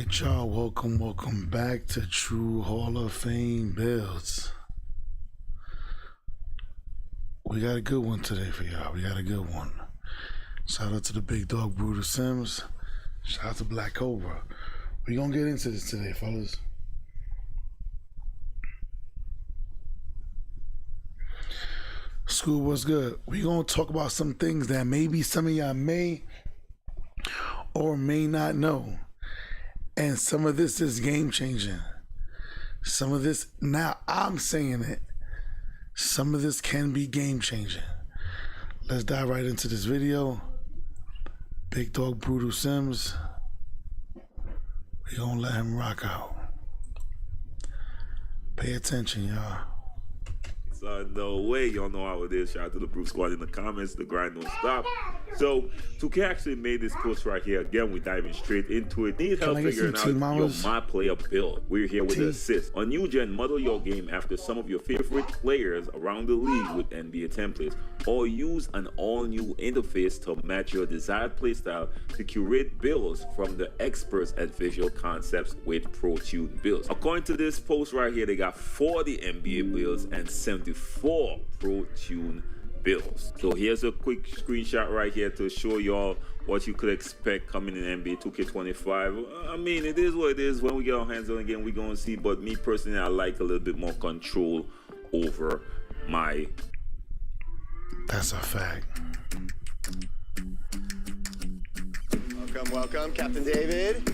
right, y'all. Welcome back to True Hall of Fame Builds. We got a good one today for y'all. We got a good one. Shout out to the big dog Brutal Sims. Shout out to Black Cobra. We gonna get into this today, fellas. School, what's good? We gonna talk about some things that maybe some of y'all may or may not know. And some of this is game changing. Some of this, now I'm saying it, some of this can be game changing. Let's dive right into this video. Big dog Brutal Sims. We gonna let him rock out. Pay attention, y'all. No way, y'all know how it is. Shout out to the Bruce Squad in the comments. The grind don't stop. So 2K actually made this post right here. Again, we diving straight into it. Need help figuring out your my player build. We're here with the assist. On new gen, model your game after some of your favorite players around the league with NBA templates, or use an all-new interface to match your desired playstyle to curate builds from the experts at Visual Concepts with ProTune builds. According to this post right here, they got 40 NBA builds and 74 ProTune builds. So here's a quick screenshot right here to show y'all what you could expect coming in NBA 2K25. I mean, it is what it is. When we get our hands on again, we're going to see. But me personally, I like a little bit more control over my... That's a fact. Welcome, Captain David.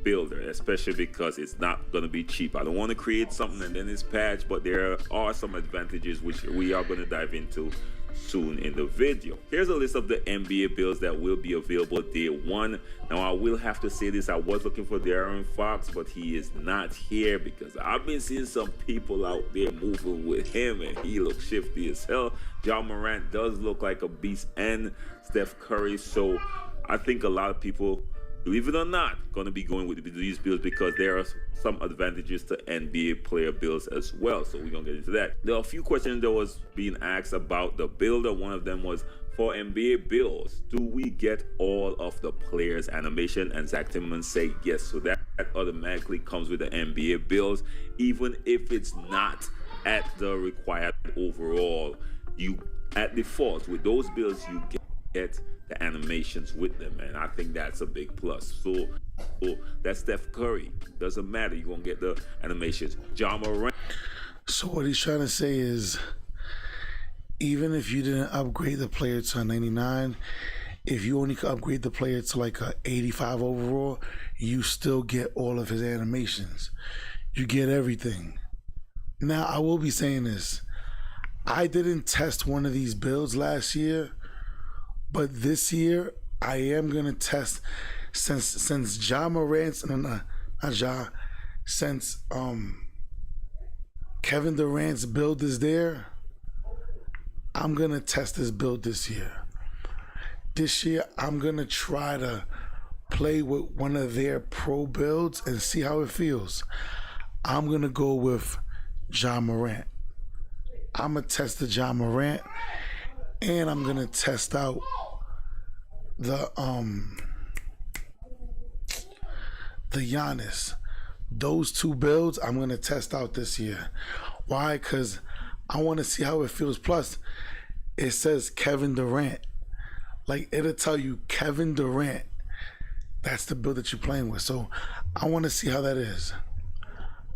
Builder, especially because it's not going to be cheap. I don't want to create something and then it's patched, but there are some advantages which we are going to dive into soon in the video. Here's a list of the NBA builds that will be available day one. Now I will have to say this, I was looking for De'Aaron Fox, but he is not here because I've been seeing some people out there moving with him and he looks shifty as hell. Ja Morant does look like a beast, and Steph Curry. So I think a lot of people, believe it or not, going to be going with these builds because there are some advantages to NBA player builds as well. So we're going to get into that. There are a few questions that was being asked about the builder. One of them was, for NBA builds, do we get all of the players' animation? And Zach Timmerman said yes. So that automatically comes with the NBA builds, even if it's not at the required overall. You, at default, with those builds, you get the animations with them, and I think that's a big plus. So that's Steph Curry. Doesn't matter, you're gonna get the animations. Ja Morant. So what he's trying to say is, even if you didn't upgrade the player to a 99, if you only could upgrade the player to like a 85 overall, you still get all of his animations. You get everything. Now I will be saying this, I didn't test one of these builds last year, but this year I am gonna test, since Ja Morant's since Kevin Durant's build is there, I'm gonna test this build this year. This year I'm gonna try to play with one of their pro builds and see how it feels. I'm gonna go with Ja Morant. I'm gonna test the Ja Morant, and I'm gonna test out the Giannis. Those two builds I'm gonna test out this year. Why? Because I want to see how it feels. Plus, it says Kevin Durant. Like, it'll tell you Kevin Durant. That's the build that you're playing with. So I want to see how that is.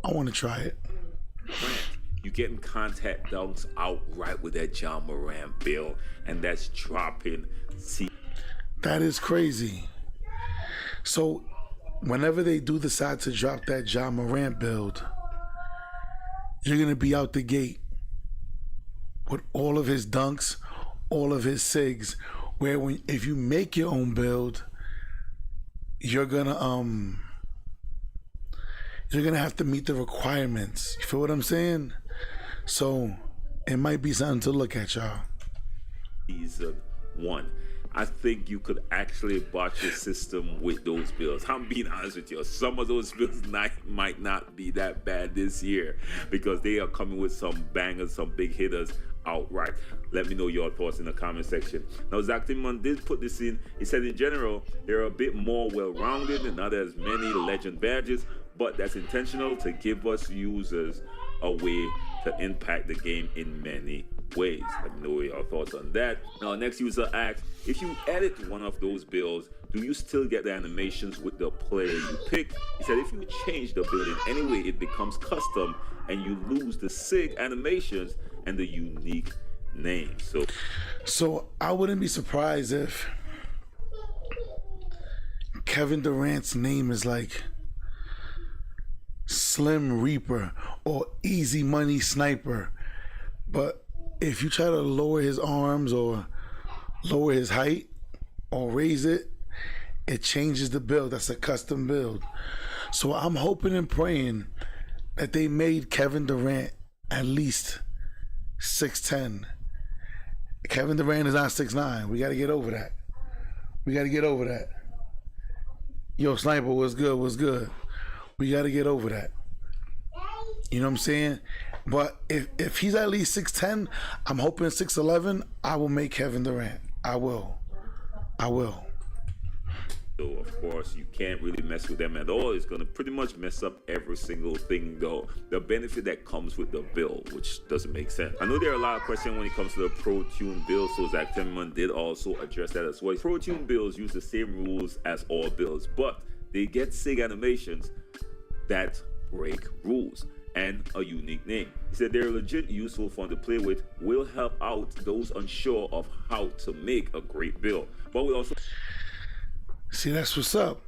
I want to try it. You getting contact dunks outright with that Ja Morant build, and that's dropping. See, that is crazy. So whenever they do decide to drop that Ja Morant build, you're gonna be out the gate with all of his dunks, all of his sigs. Where if you make your own build, you're gonna have to meet the requirements. You feel what I'm saying? So it might be something to look at, y'all. Season 1. I think you could actually botch your system with those builds. I'm being honest with you. Some of those builds might not be that bad this year because they are coming with some bangers, some big hitters outright. Let me know your thoughts in the comment section. Now, Zach Timman did put this in. He said in general, they're a bit more well-rounded and not as many legend badges, but that's intentional to give us users a way to impact the game in many ways. Let me know your thoughts on that. Now, next user asks, if you edit one of those builds, do you still get the animations with the player you picked? He said if you change the build in any way, it becomes custom and you lose the SIG animations and the unique name. So I wouldn't be surprised if Kevin Durant's name is like Slim Reaper or Easy Money Sniper, but if you try to lower his arms or lower his height or raise it, it changes the build. That's a custom build. So I'm hoping and praying that they made Kevin Durant at least 6'10". Kevin Durant is not 6'9". We got to get over that. Yo, Sniper, what's good? We got to get over that. You know what I'm saying? But if he's at least 6'10", I'm hoping 6'11", I will make Kevin Durant. I will. So, of course, you can't really mess with them at all. It's going to pretty much mess up every single thing, though. The benefit that comes with the build, which doesn't make sense. I know there are a lot of questions when it comes to the Pro Tune build, so Zach Timmerman did also address that as well. Pro Tune builds use the same rules as all builds, but they get SIG animations that break rules and a unique name. He said they're legit useful, fun to play with, will help out those unsure of how to make a great build. But we also... See, that's what's up.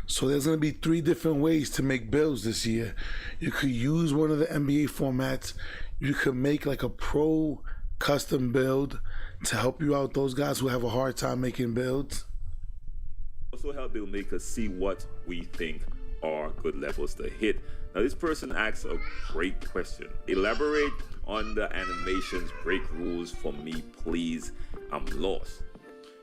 So there's going to be 3 different ways to make builds this year. You could use one of the NBA formats. You could make like a pro custom build to help you out, those guys who have a hard time making builds. Also help Bill Makers see what we think are good levels to hit. Now, this person asks a great question. Elaborate on the animations break rules for me, please. I'm lost.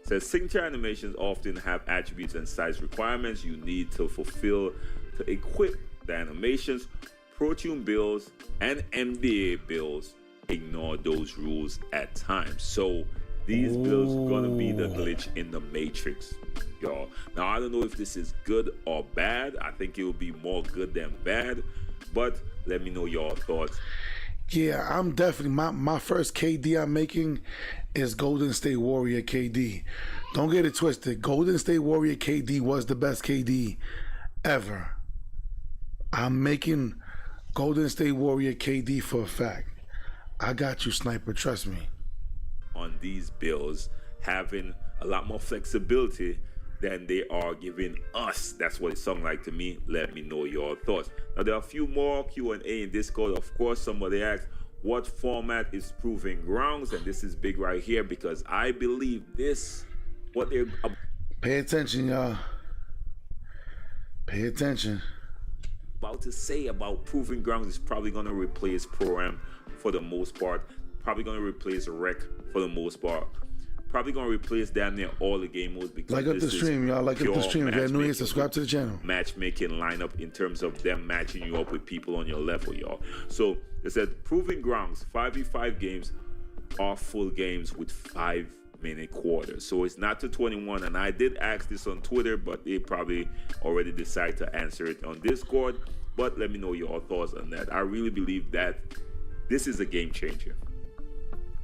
Says signature animations often have attributes and size requirements you need to fulfill to equip the animations. Pro Tune builds and NBA builds ignore those rules at times. So these builds are gonna be the glitch in the matrix, y'all. Now, I don't know if this is good or bad. I think it will be more good than bad, but let me know your thoughts. Yeah, I'm definitely, my first KD I'm making is Golden State Warrior KD. Don't get it twisted. Golden State Warrior KD was the best KD ever. I'm making Golden State Warrior KD for a fact. I got you, Sniper, trust me. On these builds, having a lot more flexibility than they are giving us. That's what it sounds like to me. Let me know your thoughts. Now, there are a few more Q&A in Discord. Of course, somebody asked, what format is Proving Grounds? And this is big right here because I believe this, what they're... Pay attention, y'all. Pay attention. About to say about Proving Grounds is probably going to replace Pro-Am for the most part. Probably going to replace Rec for the most part. Probably gonna replace damn near all the game modes because like up the stream, y'all. Like up the stream. If you're new here, subscribe to the channel. Matchmaking lineup in terms of them matching you up with people on your level, y'all. So it said Proving Grounds 5v5 games are full games with 5-minute quarters. So it's not to 21. And I did ask this on Twitter, but they probably already decided to answer it on Discord. But let me know your thoughts on that. I really believe that this is a game changer.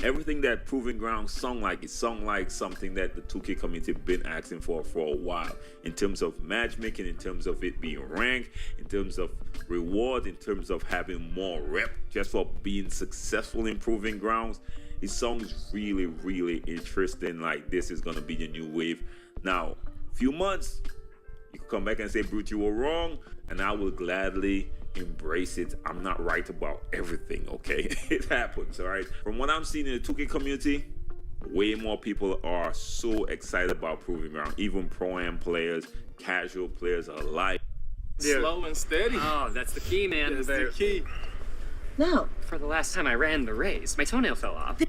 Everything that Proving Grounds sung like something that the 2K community been asking for a while, in terms of matchmaking, in terms of it being ranked, in terms of reward, in terms of having more rep just for being successful in Proving Grounds. It sounds really, really interesting. Like this is gonna be the new wave. Now, few months, you can come back and say, Brute, you were wrong, and I will gladly embrace it. I'm not right about everything, okay? It happens, all right? From what I'm seeing in the 2K community, way more people are so excited about Proving Ground. Even Pro-Am players, casual players alike. Yeah. Slow and steady. Oh, that's the key, man. That's the key. No. For the last time I ran the race, my toenail fell off.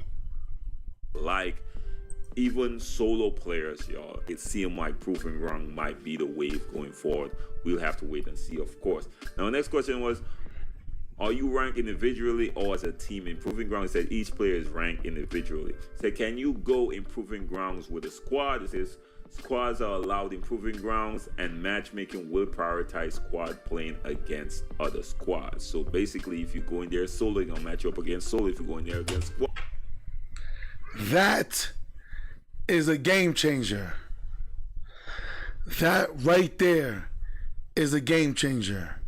Like even solo players, y'all, it seems like Proving Ground might be the wave going forward. We'll have to wait and see, of course. Now, the next question was, are you ranked individually or as a team? In Proving Grounds, it said each player is ranked individually. It said, can you go in Proving Grounds with a squad? It says, squads are allowed in Proving Grounds, and matchmaking will prioritize squad playing against other squads. So basically, if you go in there solo, you're going to match up against solo. If you go in there against squad. That is a game changer. That right there is a game changer.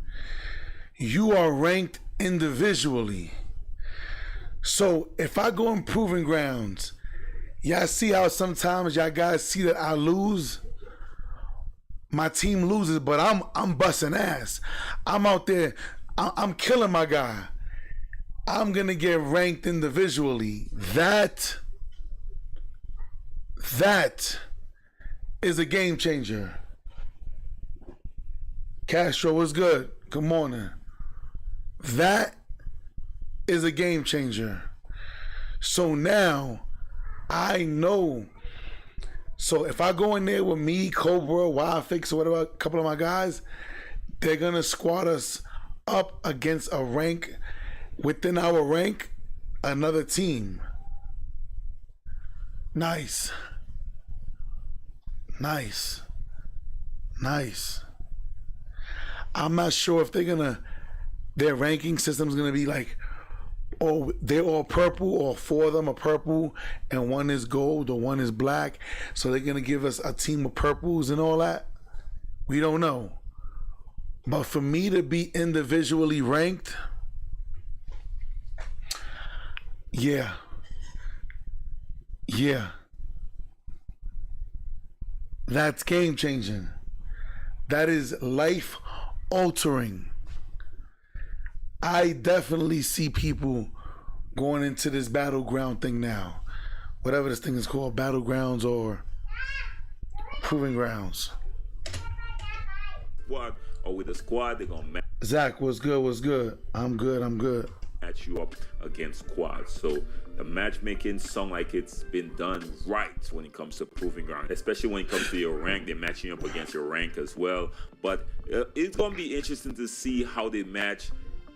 You are ranked individually. So if I go in Proving Grounds, y'all see how sometimes y'all guys see that I lose? My team loses, but I'm busting ass. I'm out there, I'm killing my guy. I'm gonna get ranked individually. That is a game changer. Castro, what's good? Good morning. That is a game changer. So now I know. So if I go in there with me, Cobra, Wild Fix, or whatever, a couple of my guys, they're gonna squad us up against a rank within our rank, another team. Nice. I'm not sure if their ranking system's gonna be like, oh, they're all purple, or 4 of them are purple and 1 is gold or 1 is black. So they're gonna give us a team of purples and all that. We don't know. But for me to be individually ranked, yeah. That's game changing. That is life altering. I definitely see people going into this battleground thing now. Whatever this thing is called, battlegrounds or Proving Grounds. Squad, or with a squad, they're going to Zach, what's good? I'm good. match you up against squads. So the matchmaking sound like it's been done right when it comes to Proving Ground, especially when it comes to your rank. They're matching up against your rank as well. But it's going to be interesting to see how they match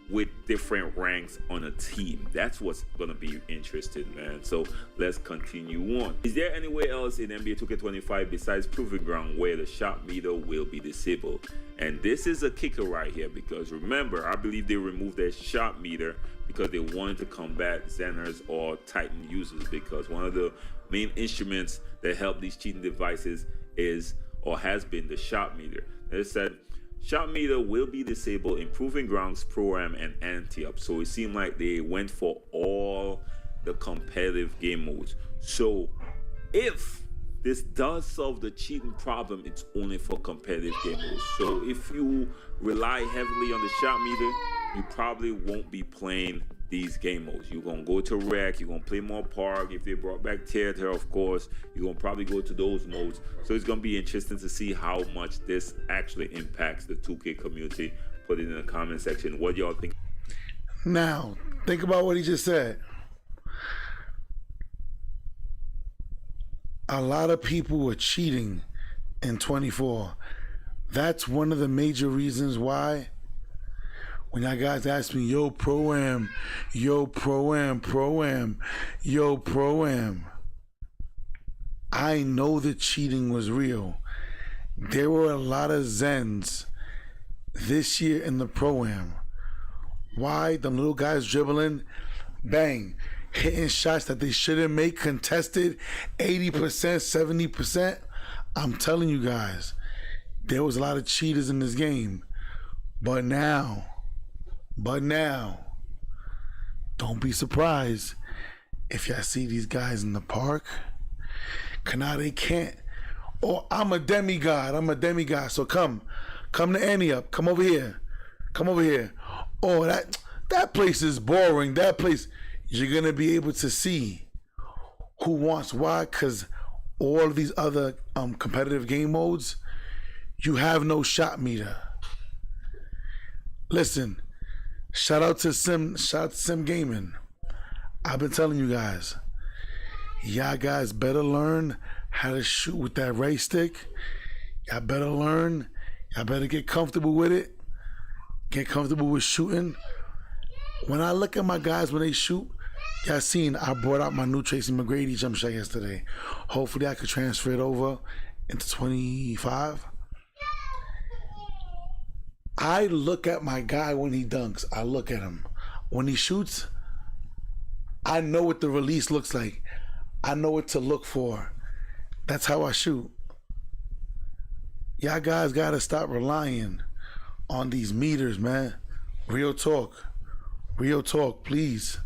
with different ranks on a team. That's what's gonna be interesting, man. So let's continue on. Is there anywhere else in NBA 2K25 besides Proving Ground where the shot meter will be disabled? And this is a kicker right here, because remember, I believe they removed their shot meter because they wanted to combat Xeners or Titan users, because one of the main instruments that help these cheating devices is, or has been, the shot meter. They said shot meter will be disabled in Proving Grounds, Pro-Am, and Anti-Up. So it seemed like they went for all the competitive game modes. So if this does solve the cheating problem, it's only for competitive game modes. So if you rely heavily on the shot meter, you probably won't be playing these game modes. You're gonna go to Rec, you're gonna play more Park. If they brought back Theater, of course, you're gonna probably go to those modes. So it's gonna be interesting to see how much this actually impacts the 2K community. Put it in the comment section. What y'all think? Now, think about what he just said. A lot of people were cheating in 24. That's one of the major reasons why when y'all guys ask me, yo, Pro-Am, I know the cheating was real. There were a lot of Zens this year in the Pro-Am. Why? The little guys dribbling, bang, hitting shots that they shouldn't make, contested 80%, 70%. I'm telling you guys, there was a lot of cheaters in this game. But now, don't be surprised if y'all see these guys in the park. Now they can't. Oh, I'm a demigod. So come to Anti-Up. Come over here. Oh, that place is boring. That place, you're gonna be able to see who wants why, because all of these other competitive game modes, you have no shot meter. Listen, shout out to Sim Gaming. I've been telling you guys, Y'all guys better learn how to shoot with that right stick. Y'all better learn. Y'all better get comfortable with it. Get comfortable with shooting. When I look at my guys when they shoot, y'all seen I brought out my new Tracy McGrady jump shot yesterday. Hopefully I could transfer it over into 25. I look at my guy when he dunks. I look at him. When he shoots, I know what the release looks like. I know what to look for. That's how I shoot. Y'all guys gotta stop relying on these meters, man. Real talk. Real talk, please.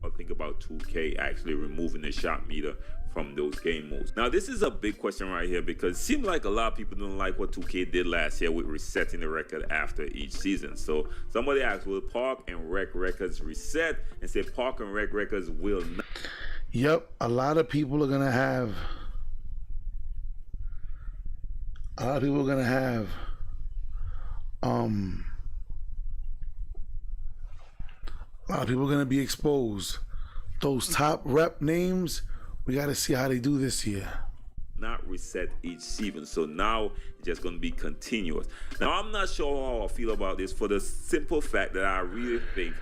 I think about 2K actually removing the shot meter from those game modes. Now, this is a big question right here because it seems like a lot of people don't like what 2K did last year with resetting the record after each season. So somebody asked, will Park and Rec records reset? And said Park and Rec records will not. Yep, a lot of people are gonna have a lot of people are gonna have be exposed. Those top rep names, we gotta see how they do this year. Not reset each season, so now it's just going to be continuous. Now, I'm not sure how I feel about this for the simple fact that I really think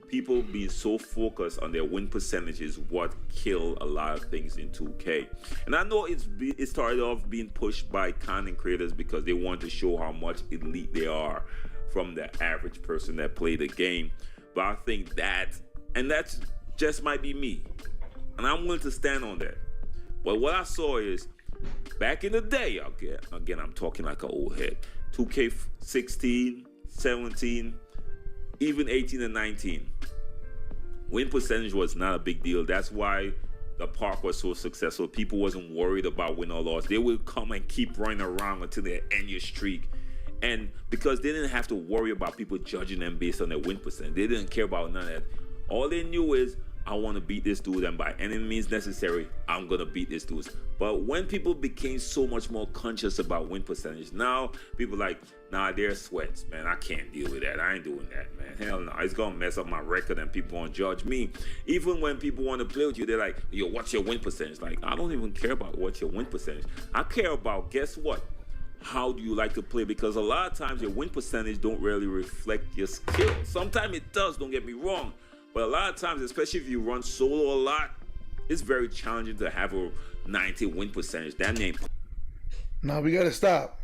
people being so focused on their win percentage is what killed a lot of things in 2K. And I know it started off being pushed by content creators because they want to show how much elite they are from the average person that played the game. But I think that just might be me, and I'm willing to stand on that. But what I saw is, back in the day, again, I'm talking like an old head, 2K16, 17, even 18 and 19, win percentage was not a big deal. That's why the Park was so successful. People wasn't worried about win or loss. They would come and keep running around until they end your streak. And because they didn't have to worry about people judging them based on their win percentage. They didn't care about none of that. All they knew is, I want to beat this dude, and by any means necessary, I'm going to beat this dude. But when people became so much more conscious about win percentage, now people like, nah, they're sweats, man. I can't deal with that. I ain't doing that, man. Hell no. It's going to mess up my record and people won't judge me. Even when people want to play with you, they're like, yo, what's your win percentage? Like, I don't even care about what's your win percentage. I care about, guess what? How do you like to play? Because a lot of times your win percentage don't really reflect your skill. Sometimes it does, don't get me wrong. But a lot of times, especially if you run solo a lot, it's very challenging to have a 90 win percentage. That name. Now we gotta stop.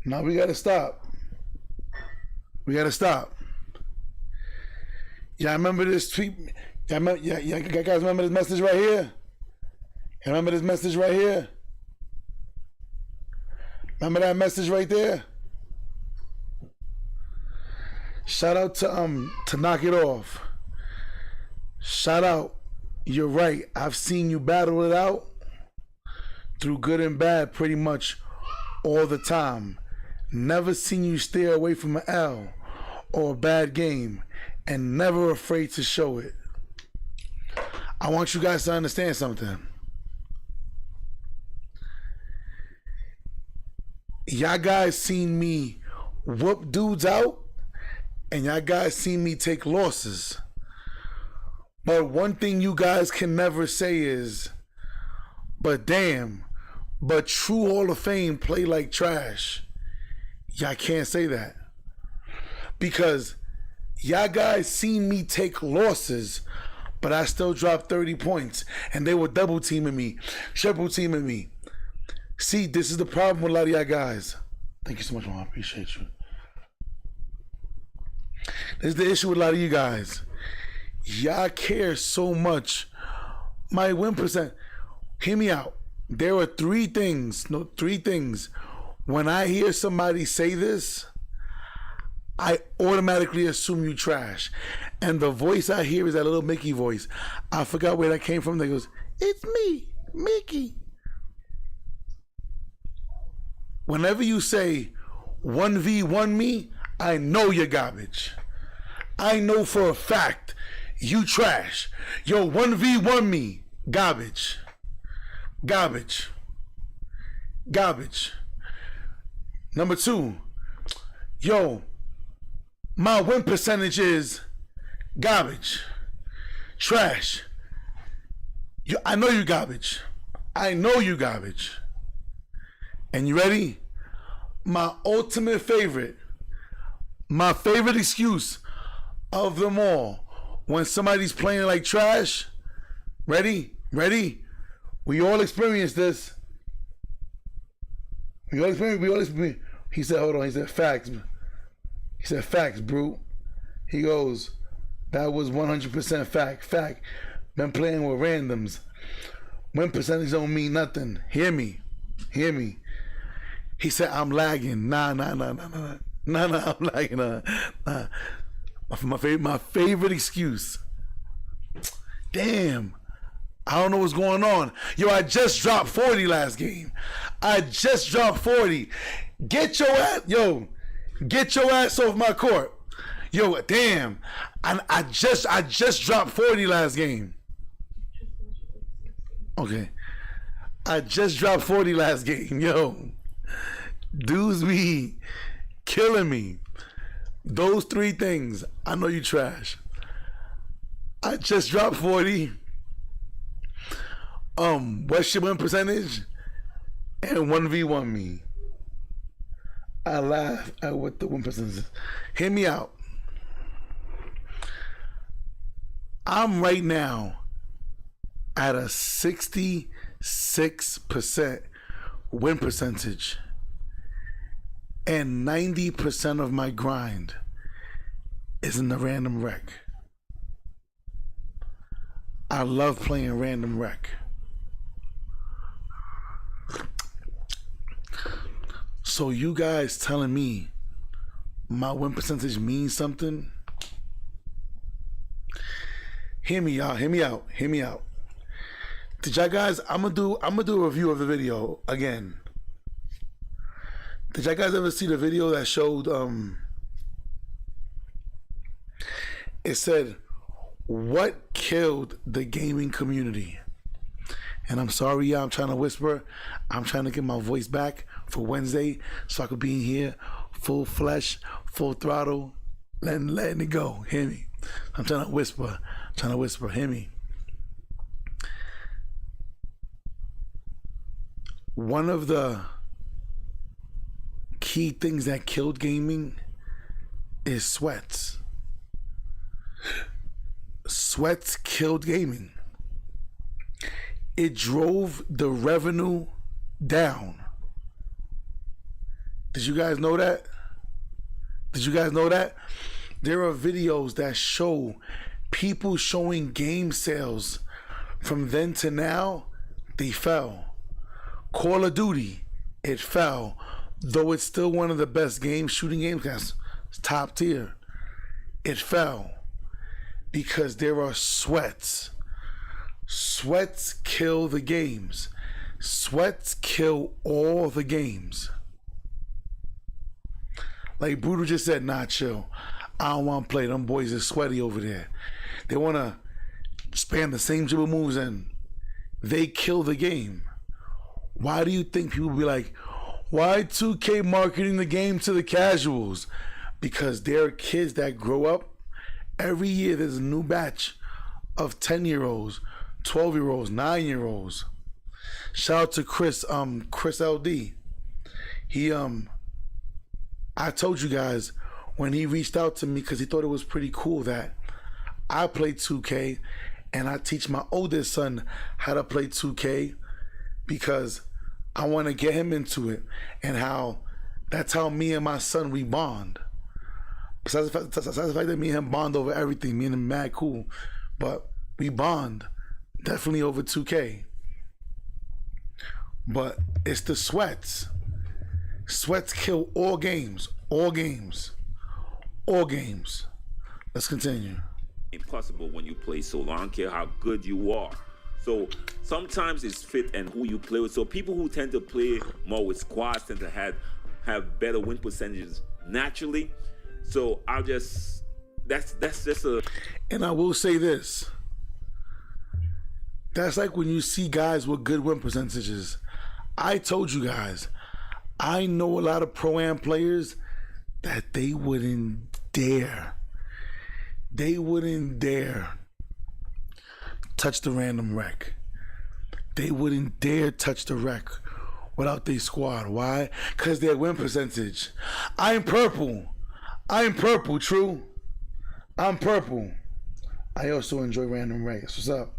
We gotta stop. Y'all remember this tweet? Y'all guys remember this message right here? Y'all remember this message right here? Remember that message right there? Shout out to Knock It Off. Shout out. You're right. I've seen you battle it out through good and bad pretty much all the time. Never seen you steer away from an L or a bad game, and never afraid to show it. I want you guys to understand something. Y'all guys seen me whoop dudes out, and y'all guys seen me take losses. But one thing you guys can never say is, but damn, but true Hall of Fame play like trash. Y'all can't say that. Because y'all guys seen me take losses, but I still dropped 30 points. And they were double teaming me, triple teaming me. See, this is the problem with a lot of y'all guys. Thank you so much, Mom. I appreciate you. This is the issue with a lot of you guys. Y'all care so much. My win percent. Hear me out. There are three things. When I hear somebody say this, I automatically assume you trash. And the voice I hear is that little Mickey voice. I forgot where that came from. That goes, it's me, Mickey. Whenever you say 1v1 me, I know you're garbage. I know for a fact you trash. Yo, 1v1 me, garbage. Number two, yo, my win percentage is garbage, trash. I know you garbage. I know you garbage. And you ready? My ultimate favorite, my favorite excuse of them all when somebody's playing like trash. Ready? Ready? We all experience this. We all experience. He said, hold on. He said, facts. He said, facts, bro. He goes, that was 100% fact. Fact. Been playing with randoms. Win percentage don't mean nothing. Hear me. Hear me. He said, I'm lagging. Nah, I'm lagging. Nah. My favorite excuse. Damn. I don't know what's going on. Yo, I just dropped 40 last game. I just dropped 40. Get your ass off my court. Yo, damn. I just dropped 40 last game. Okay. I just dropped 40 last game. Yo. Dudes be killing me. Those three things, I know you trash. I just dropped 40. What's your win percentage? And 1v1 me. I laugh at what the win percentage is. Hear me out. I'm right now at a 66% win percentage. And 90% of my grind is in the random rec. I love playing random rec. So you guys telling me my win percentage means something? Hear me out. Hear me out. Hear me out. Did y'all guys? I'm gonna do a review of the video again. Did y'all guys ever see the video that showed it said what killed the gaming community? And I'm sorry, y'all, I'm trying to whisper. I'm trying to get my voice back for Wednesday so I could be in here full flesh, full throttle, letting it go. Hear me? I'm trying to whisper. Hear me? One of the key things that killed gaming is sweats. Sweats killed gaming. It drove the revenue down. Did you guys know that? There are videos that show people showing game sales from then to now. They fell. Call of Duty, it fell. Though it's still one of the best games, shooting games, that's top tier. It fell because there are sweats. Sweats kill the games. Sweats kill all the games. Like Brutal just said, nah, chill. I don't want to play. Them boys are sweaty over there. They want to spam the same dribble moves and they kill the game. Why do you think people be like, why 2K marketing the game to the casuals? Because there are kids that grow up. Every year there's a new batch of 10-year-olds, 12-year-olds, 9-year-olds. Shout out to Chris LD. He I told you guys when he reached out to me because he thought it was pretty cool that I play 2K and I teach my oldest son how to play 2K because I want to get him into it, and that's how me and my son we bond. Besides the fact that me and him bond over everything, me and him mad cool, but we bond definitely over 2K. But it's the sweats. Sweats kill all games. Let's continue. Impossible when you play solo. I don't care how good you are. So sometimes it's fit and who you play with. So people who tend to play more with squads tend to have better win percentages naturally. So that's just a. And I will say this. That's like when you see guys with good win percentages. I told you guys, I know a lot of Pro-Am players that they wouldn't dare. They wouldn't dare touch the random rec. they wouldn't dare touch the wreck without their squad. Why? Because their win percentage. I'm purple. True. I'm purple. I also enjoy random race. What's up?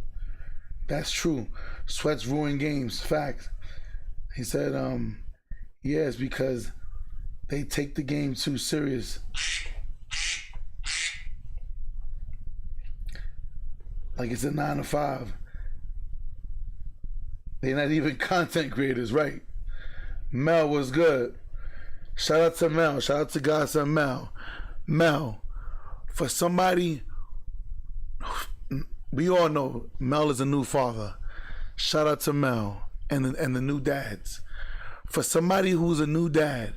That's true. Sweats ruin games. Facts. He said, yeah, it's because they take the game too serious. Like it's a 9 to 5. They're not even content creators, right? Mel was good. Shout out to Mel. Shout out to Godson Mel. Mel, for somebody, we all know Mel is a new father. Shout out to Mel and the new dads. For somebody who's a new dad,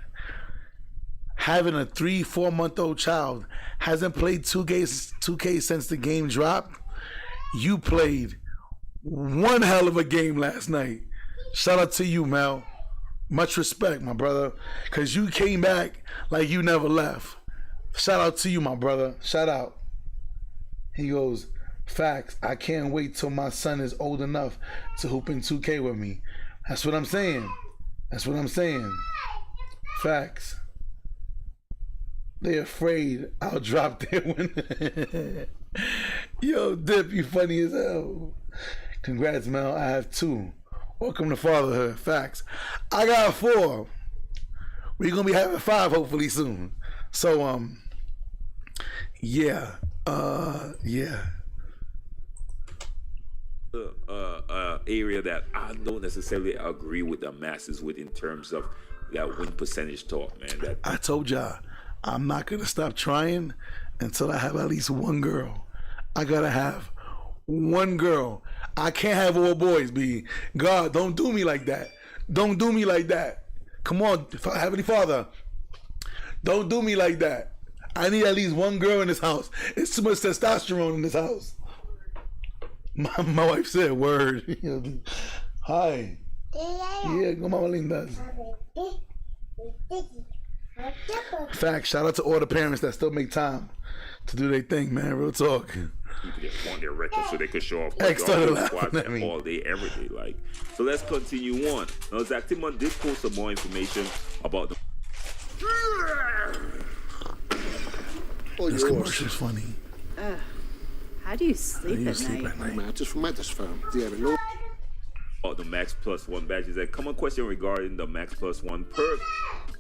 having a 3-4 month old child, hasn't played 2K since the game dropped, you played one hell of a game last night. Shout out to you, Mel. Much respect, my brother, because you came back like you never left. Shout out to you, my brother. Shout out. He goes, facts. I can't wait till my son is old enough to hoop in 2K with me. That's what I'm saying. Facts. They afraid I'll drop their win. Yo, Dip, you funny as hell. Congrats, Mel. I have 2. Welcome to fatherhood. Facts. I got 4. We're gonna be having 5 hopefully soon. So yeah. Area that I don't necessarily agree with the masses with in terms of that win percentage talk, man. That I told y'all, I'm not gonna stop trying until I have at least one girl. I gotta have one girl. I can't have all boys, B. God, don't do me like that. Don't do me like that. Come on, Heavenly Father. Don't do me like that. I need at least one girl in this house. It's too much testosterone in this house. My wife said, word. Hi. Yeah, go Mama Linda. Fact, shout out to all the parents that still make time to do their thing, man. Real talk. People just want their records so they can show off all day, every day. Like, so let's continue on. Now, Zactimon did post some more information about the. This commercial's funny. How do you sleep at night? Man, just fam. Yeah, no. About the Max Plus One badges. A common question regarding the Max Plus One perk.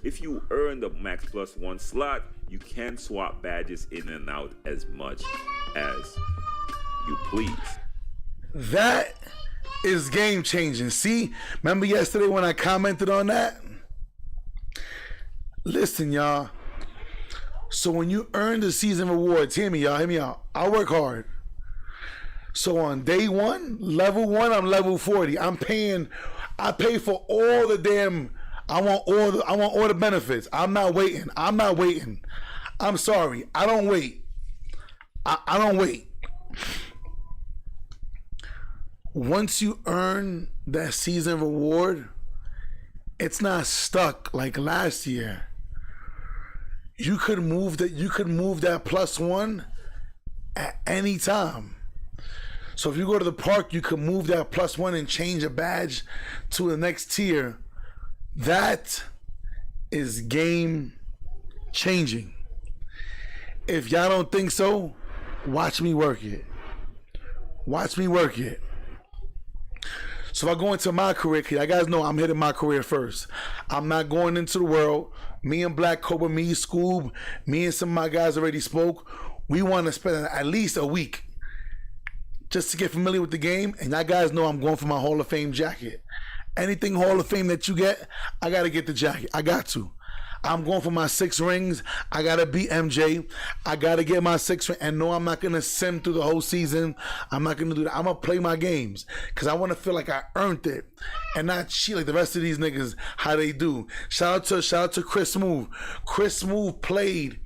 If you earn the Max Plus One slot, you can swap badges in and out as much as you please. That is game changing. See, remember yesterday when I commented on that? Listen, y'all. So when you earn the season rewards, hear me out. I work hard. So on day 1, level 1, I'm level 40. I pay for all the damn. I want all the benefits. I'm not waiting. I'm sorry. I don't wait. I don't wait. Once you earn that season reward, it's not stuck like last year. You could move that plus 1 at any time. So if you go to the park, you can move that plus 1 and change a badge to the next tier. That is game changing. If y'all don't think so, watch me work it. So if I go into my career, you guys know I'm hitting my career first. I'm not going into the world. Me and Black Cobra, me, Scoob, me and some of my guys already spoke. We want to spend at least a week just to get familiar with the game. And y'all guys know I'm going for my Hall of Fame jacket. Anything Hall of Fame that you get, I got to get the jacket. I got to. I'm going for my 6 rings. I got to beat MJ. I got to get my 6 rings. And no, I'm not going to sim through the whole season. I'm not going to do that. I'm going to play my games because I want to feel like I earned it and not cheat like the rest of these niggas how they do. Shout out to Chris Smooth. Chris Smooth played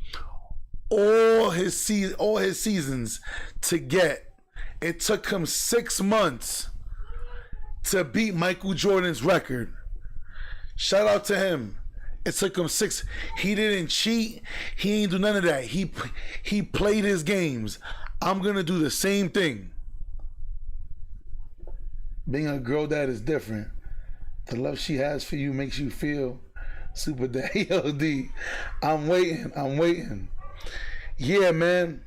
all his seasons to get. It took him 6 months to beat Michael Jordan's record. Shout out to him. It took him 6. He didn't cheat. He ain't do none of that. He played his games. I'm gonna do the same thing. Being a girl dad is different. The love she has for you makes you feel super daddy. Yo, D, I'm waiting. Yeah, man.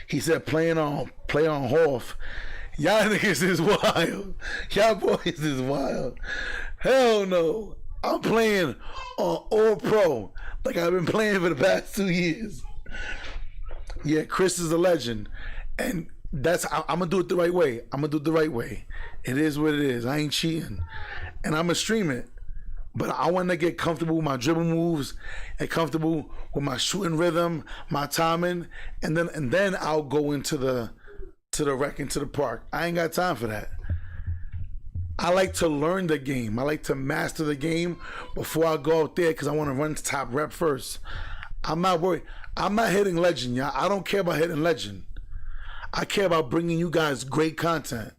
He said play on Horf. Y'all niggas is wild. Y'all boys is wild. Hell no. I'm playing on All Pro like I've been playing for the past 2 years. Yeah, Chris is a legend. And I'm gonna do it the right way. It is what it is. I ain't cheating. And I'm gonna stream it. But I want to get comfortable with my dribble moves and comfortable with my shooting rhythm, my timing, and then I'll go into the rec, into the park. I ain't got time for that. I like to learn the game. I like to master the game before I go out there because I want to run to top rep first. I'm not worried. I'm not hitting legend, y'all. I don't care about hitting legend. I care about bringing you guys great content.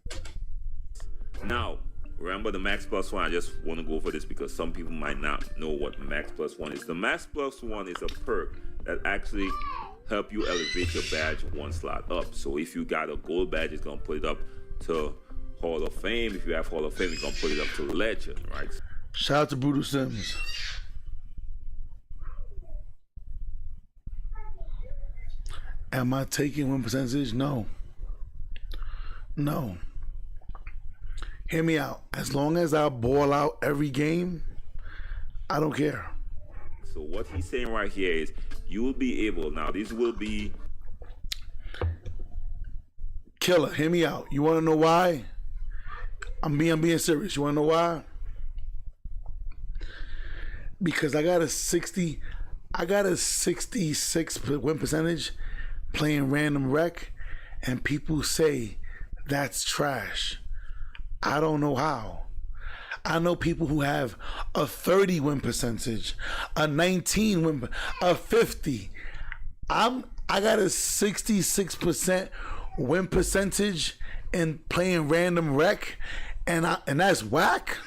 Now, remember the Max Plus One. I just want to go for this because some people might not know what Max Plus One is. The Max Plus One is a perk that actually help you elevate your badge one slot up. So if you got a gold badge, it's gonna put it up to Hall of Fame. If you have Hall of Fame, it's gonna put it up to Legend, right? Shout out to Brutal Sims. Am I taking win percentage? No. Hear me out. As long as I ball out every game, I don't care. So what he's saying right here is you will be able, now these will be... Killer, hear me out. You want to know why? I'm being serious. You want to know why? Because I got a 66 win percentage playing random rec, and people say that's trash. I don't know how. I know people who have a 30 win percentage, a 19 win, a 50. I got a 66% win percentage in playing random rec, and that's whack.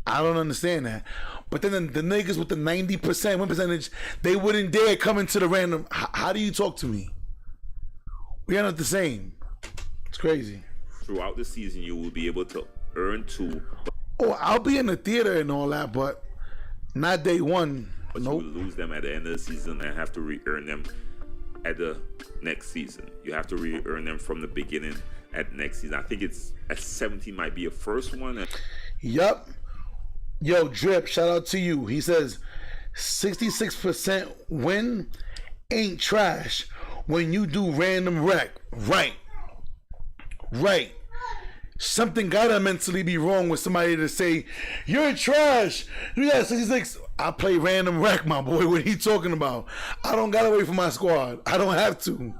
I don't understand that. But then the niggas with the 90% win percentage, they wouldn't dare come into the random. How do you talk to me? We are not the same. It's crazy. Throughout the season, you will be able to earn 2. Oh, I'll be in the theater and all that, but not day one. But nope. You will lose them at the end of the season and have to re-earn them at the next season. You have to re-earn them from the beginning at next season. I think it's at 17 might be a first one. Yup. Yo, Drip, shout out to you. He says 66% win ain't trash when you do random rec. Right. Something gotta mentally be wrong with somebody to say, you're trash. You got 66. I play random rec, my boy. What are you talking about? I don't gotta wait for my squad. I don't have to.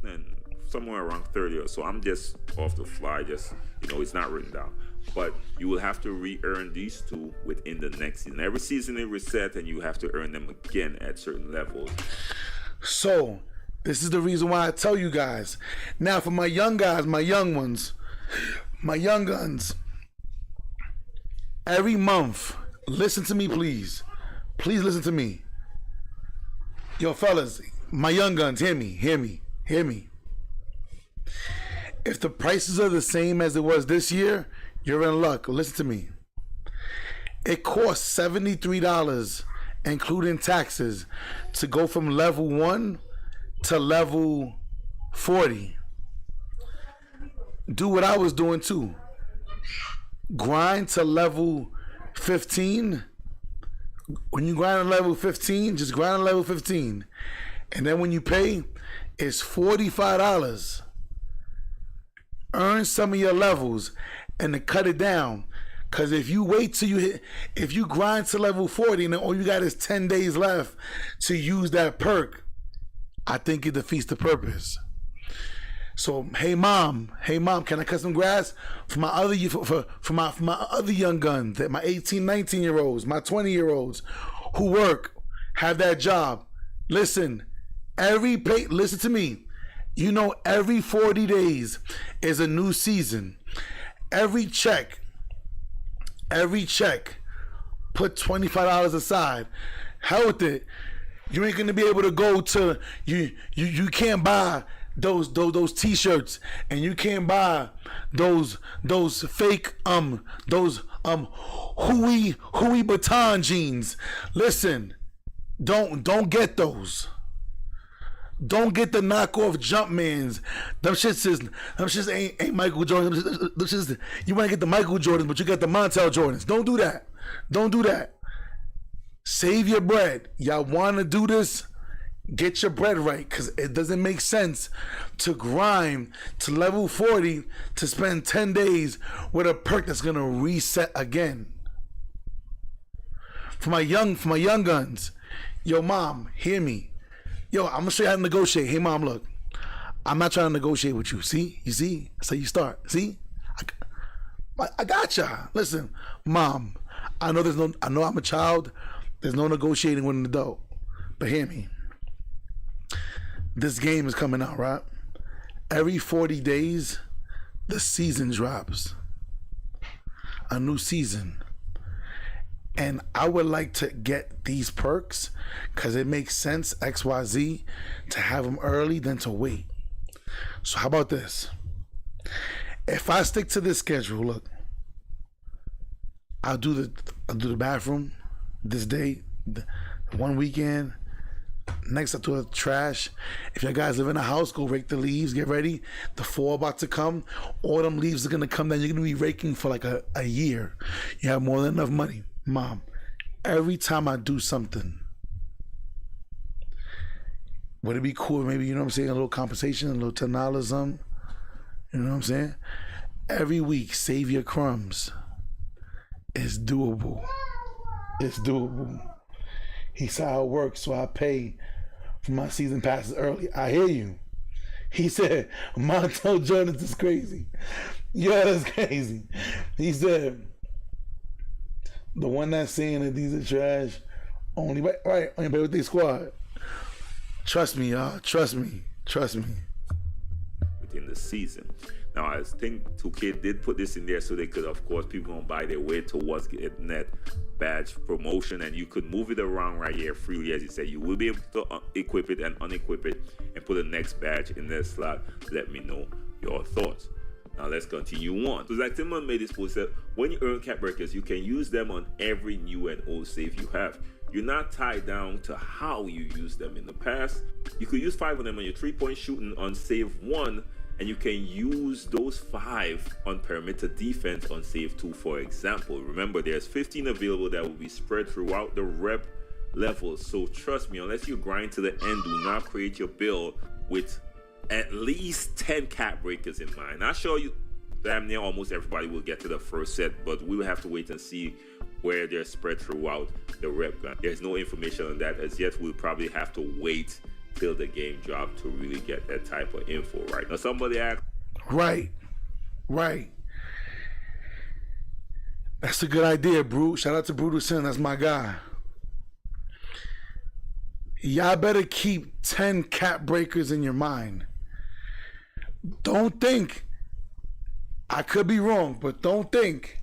And somewhere around 30 or so. I'm just off the fly, it's not written down. But you will have to re-earn these 2 within the next season. Every season they reset and you have to earn them again at certain levels. So, this is the reason why I tell you guys. Now, for my young guys, my young ones, my young guns, every month, listen to me, please. Please listen to me. Yo, fellas, my young guns, hear me. If the prices are the same as it was this year, you're in luck. Listen to me. It costs $73, including taxes, to go from level 1 to level 40. Do what I was doing too. Grind to level 15. When you grind to level 15, just grind to level 15. And then when you pay, it's $45. Earn some of your levels and to cut it down. Because if you wait till if you grind to level 40 and all you got is 10 days left to use that perk, I think it defeats the purpose. So, hey mom, can I cut some grass for my other for my other young guns, that my 18, 19-year-olds, my 20-year-olds who work, have that job. Listen, listen to me. You know, every 40 days is a new season. Every check, put $25 aside. Hell with it. You ain't gonna be able to go to you can't buy those t-shirts, and you can't buy those fake those Louis Vuitton jeans. Listen, don't get those. Don't get the knockoff Jumpmans. Them shits ain't Michael Jordan. Them shits, you want to get the Michael Jordans, but you got the Montel Jordans. Don't do that. Don't do that. Save your bread. Y'all want to do this? Get your bread right, because it doesn't make sense to grind to level 40 to spend 10 days with a perk that's going to reset again. For my young guns, yo, mom, hear me. Yo, I'm gonna show you how to negotiate. Hey, mom, look, I'm not trying to negotiate with you. See, you see, that's how you start. See, I gotcha. Listen, mom, I know I know I'm a child. There's no negotiating with an adult. But hear me. This game is coming out, right? Every 40 days, the season drops. A new season. And I would like to get these perks because it makes sense, XYZ, to have them early than to wait. So how about this? If I stick to this schedule, look, I'll do the bathroom this day, one weekend. Next, I'll do the trash. If you guys live in a house, go rake the leaves. Get ready. The fall about to come. Autumn leaves are going to come down. You're going to be raking for like a year. You have more than enough money. Mom, every time I do something, would it be cool? Maybe, you know what I'm saying, a little compensation, a little $10 something. You know what I'm saying? Every week, save your crumbs. It's doable. It's doable. He saw how it works, so I pay for my season passes early. I hear you. He said, Montel Jordans is crazy. Yeah, that's crazy. He said, the one that's saying that these are trash, only play with their squad. Trust me, y'all. Trust me. Within the season. Now, I think 2K did put this in there so they could, of course, people gonna buy their way towards getting that badge promotion, and you could move it around right here freely, as you said. You will be able to equip it and unequip it and put the next badge in their slot. Let me know your thoughts. Now let's continue on. So like Timon made this post that when you earn cap breakers, you can use them on every new and old save you have. You're not tied down to how you used them in the past. You could use 5 of them on your 3-point shooting on save 1, and you can use those 5 on perimeter defense on save 2, for example. Remember, there's 15 available that will be spread throughout the rep levels. So trust me, unless you grind to the end, do not create your build with at least 10 cap breakers in mind. I'll show you damn near almost everybody will get to the first set, but we will have to wait and see where they're spread throughout the rep gun. There's no information on that as yet. We'll probably have to wait till the game drop to really get that type of info. Right now, somebody asked, right, that's a good idea, Brute. Shout out to Brutal Sin, that's my guy. Y'all better keep 10 cap breakers in your mind. Don't think, I could be wrong, but don't think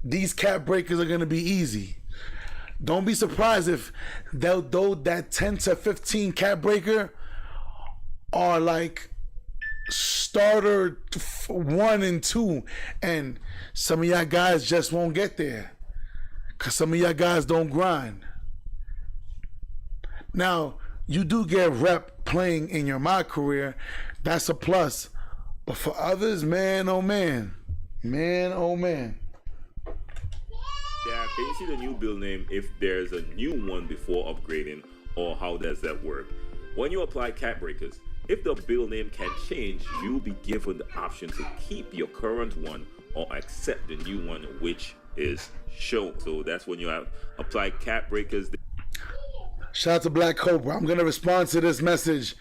these cap breakers are going to be easy. Don't be surprised if that 10 to 15 cap breaker are like starter 1 and 2, and some of y'all guys just won't get there because some of y'all guys don't grind. Now, you do get rep playing in your My career. That's a plus. But for others, man, oh man. Man, oh man. yeah, can you see the new build name if there's a new one before upgrading, or how does that work? When you apply cap breakers, if the build name can change, you'll be given the option to keep your current one or accept the new one which is shown. So that's when you have apply cap breakers. Shout out to Black Cobra. I'm gonna respond to this message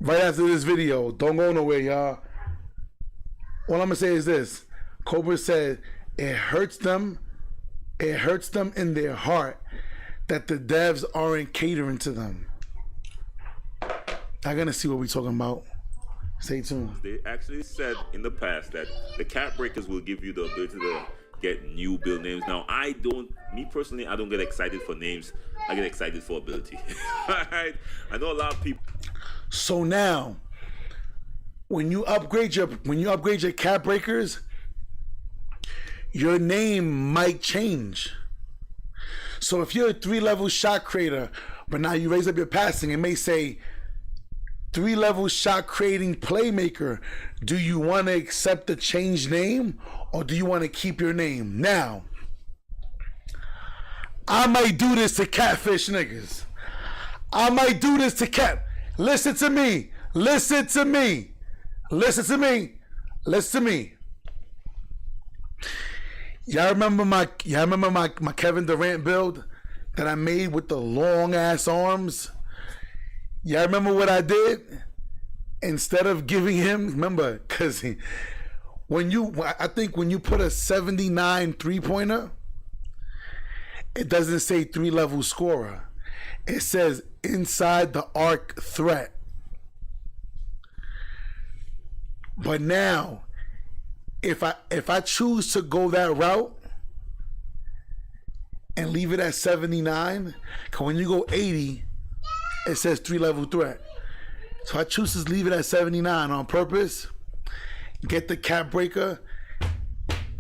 right after this video. Don't go nowhere, y'all. All I'm gonna say is this. Cobra said it hurts them in their heart that the devs aren't catering to them. I'm gonna see what we're talking about. Stay tuned. They actually said in the past that the cap breakers will give you the ability to get new build names. Now, me personally, I don't get excited for names. I get excited for ability. Alright? I know a lot of people. So now, when you upgrade your cap breakers, your name might change. So if you're a 3-level shot creator, but now you raise up your passing, it may say 3-level shot creating playmaker. Do you want to accept the changed name, or do you want to keep your name? Now, I might do this to catfish niggas. I might do this to cat. Listen to me. Listen to me. Listen to me. Listen to me. Y'all remember my Kevin Durant build that I made with the long ass arms? Y'all remember what I did? Instead of giving him, remember, cause I think when you put a 79 3-pointer, it doesn't say 3-level scorer. It says inside the arc threat. But now, if I choose to go that route and leave it at 79, cause when you go 80, it says 3-level threat. So I choose to leave it at 79 on purpose, get the cap breaker,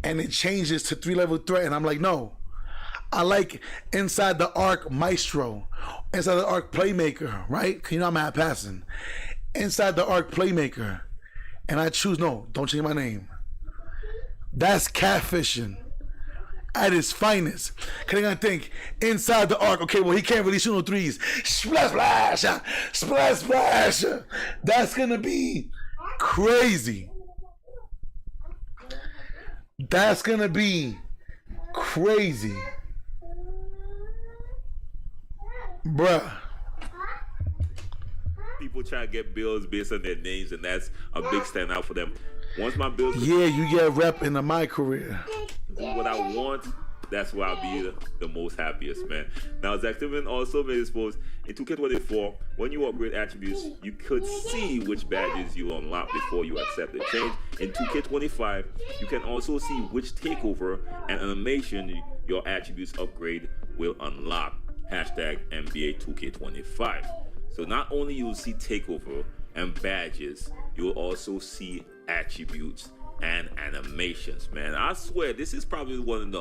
and it changes to 3-level threat. And I'm like, no, I like inside the arc maestro, inside the arc playmaker, right? Cause you know I'm at passing. Inside the arc playmaker. And I choose, no, don't change my name. That's catfishing at its finest. Cause they're gonna think inside the arc, okay, well, he can't really shoot no threes. Splash, splash, splash, splash. That's gonna be crazy. That's gonna be crazy. Bruh. People try to get builds based on their names, and that's a big standout for them. Once my build, yeah, you get rep in my career. Do what I want, that's where I'll be the most happiest, man. Now, Zach Tillman also made his post in 2K24. When you upgrade attributes, you could see which badges you unlock before you accept the change. In 2K25, you can also see which takeover and animation your attributes upgrade will unlock. Hashtag NBA 2K25. So not only you'll see takeover and badges, you'll also see attributes and animations, man. I swear this is probably one of the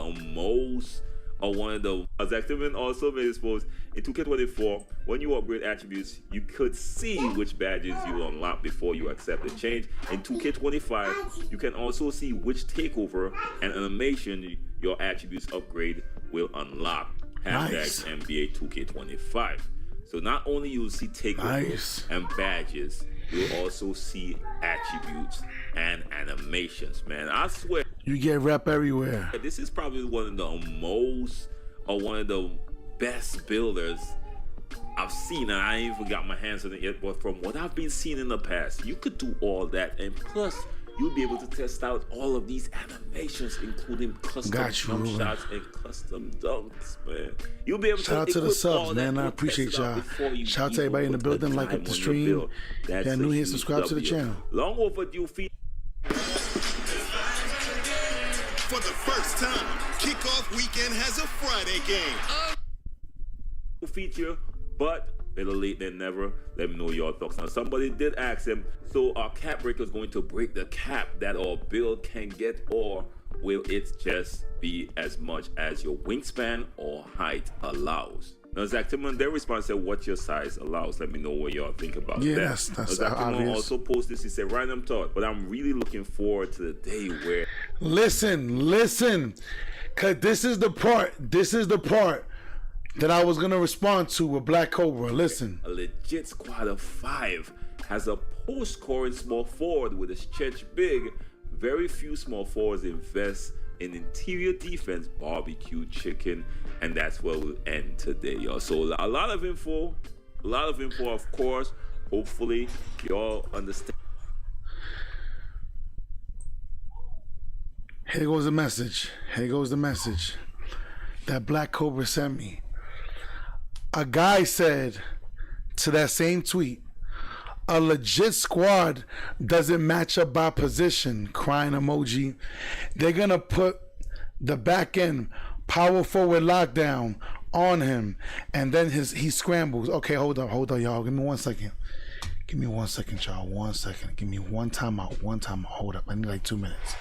Zach Tillman also made his post in 2K24. When you upgrade attributes, you could see which badges you will unlock before you accept the change. In 2K25, you can also see which takeover and animation your attributes upgrade will unlock. Hashtag Nice. NBA 2K25. So not only you'll see takeovers and badges, you'll also see attributes and animations, man. I swear, You get rep everywhere. this is probably one of the best builders I've seen, and I ain't even got my hands on it yet, but from what I've been seeing in the past, you could do all that, and plus, you'll be able to test out all of these animations, including custom jump shots and custom dunks, man. You'll be able to Shout out to the equip subs, all man. that I and appreciate test it out y'all. before you Shout out to even everybody in the put building, like time up the on your stream. build. That's Yeah, new a here, huge subscribe to the W. channel. Long overdue For the first time, Kickoff Weekend has a Friday game. feature, but better late than never. Let me know your thoughts. Now, somebody did ask him, so our cap breaker is going to break the cap that our build can get, or will it just be as much as your wingspan or height allows? Now, Zach Tillman, their response said, what your size allows. Let me know what y'all think about that. That's now, Zach Tillman obvious. also posted this. He said, random thought, but I'm really looking forward to the day where... Listen, cause this is the part that I was gonna respond to with Black Cobra. Listen. A legit squad of 5 has a post-scoring small forward with a stretch big. Very few small forwards invest in interior defense, barbecue chicken, and that's where we'll end today, y'all. So a lot of info, of course. Hopefully, y'all understand. Here goes the message that Black Cobra sent me. A guy said to that same tweet, a legit squad doesn't match up by position, crying emoji. They're gonna put the back end power forward lockdown on him, and then he scrambles. Okay, hold up, y'all. Give me 1 second. Give me 1 second, y'all. 1 second. Give me one timeout. Hold up. I need like 2 minutes.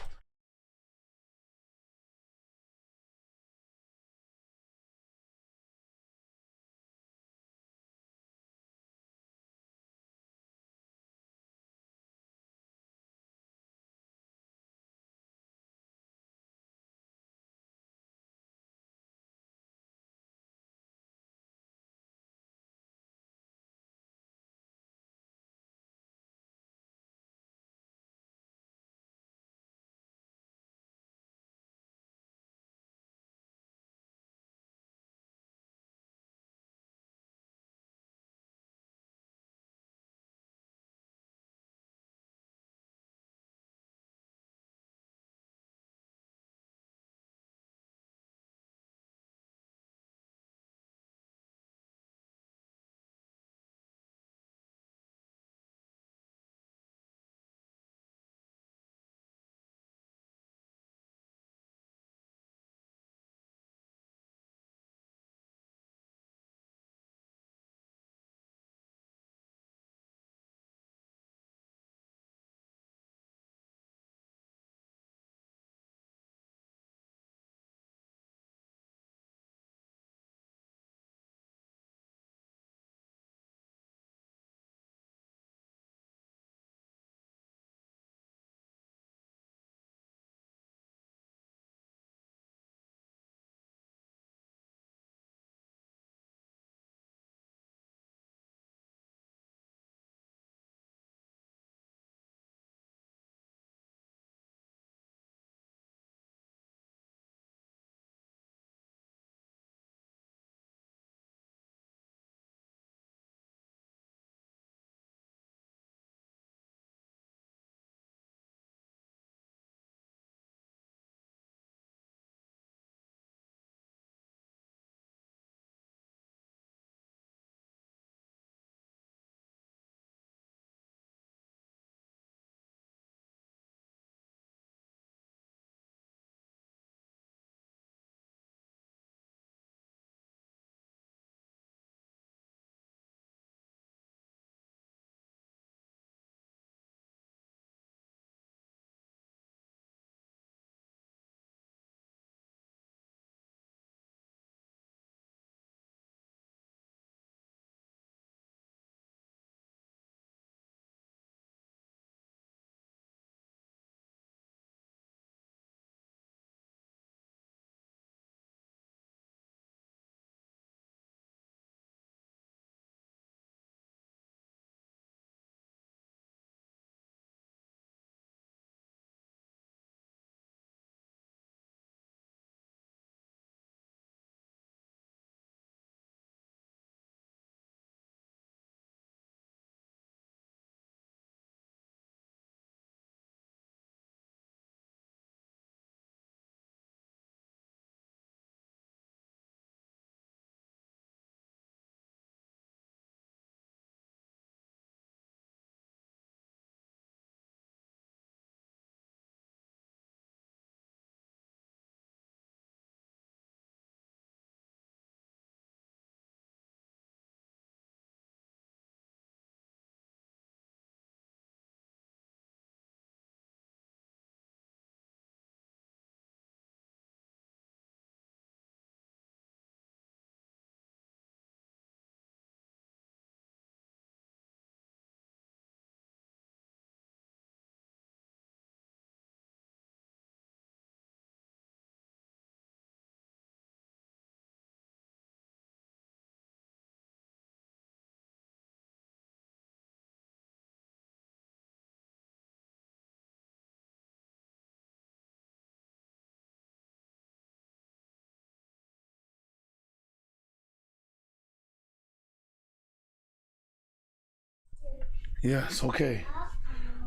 Yes, okay.